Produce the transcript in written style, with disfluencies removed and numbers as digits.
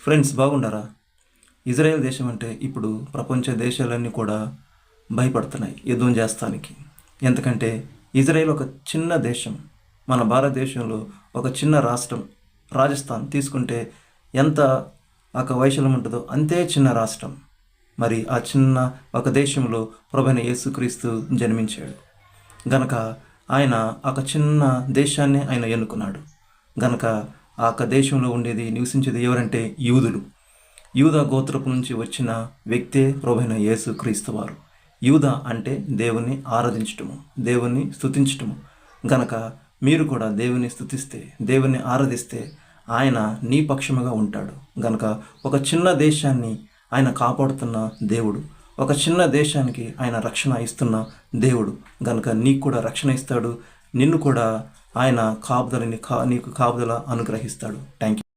Friends బాగుండారా? Israel దేశం అంటే ఇప్పుడు ప్రపంచ దేశాలన్నీ కూడా భయపడుతున్నాయి యుద్ధం చేస్తానికి. ఎందుకంటే ఇజ్రాయెల్ ఒక చిన్న దేశం. మన భారతదేశంలో ఒక చిన్న రాష్ట్రం రాజస్థాన్ తీసుకుంటే ఎంత ఒక వైశాల్యం ఉంటుందో అంతే చిన్న రాష్ట్రం. మరి ఆ చిన్న ఒక దేశంలో ప్రభువైన యేసుక్రీస్తు జన్మించాడు గనక ఆయన ఒక చిన్న దేశాన్ని ఆయన ఎన్నుకున్నాడు గనక ఆ యొక్క దేశంలో ఉండేది నివసించేది ఎవరంటే యూదులు. యూదా గోత్రపు నుంచి వచ్చిన వ్యక్తే ప్రభువైన యేసుక్రీస్తు వారు. యూదా అంటే దేవుని ఆరాధించటము, దేవుని స్తుతించటము. గనక మీరు కూడా దేవుని స్తుతిస్తే, దేవుని ఆరాధిస్తే ఆయన నీ పక్షముగా ఉంటాడు. గనక ఒక చిన్న దేశాన్ని ఆయన కాపాడుతున్న దేవుడు, ఒక చిన్న దేశానికి ఆయన రక్షణ ఇస్తున్న దేవుడు. గనక నీకు కూడా రక్షణ ఇస్తాడు, నిన్ను కూడా ఆయన నీకు కాపుదల అనుగ్రహిస్తాడు. Thank you.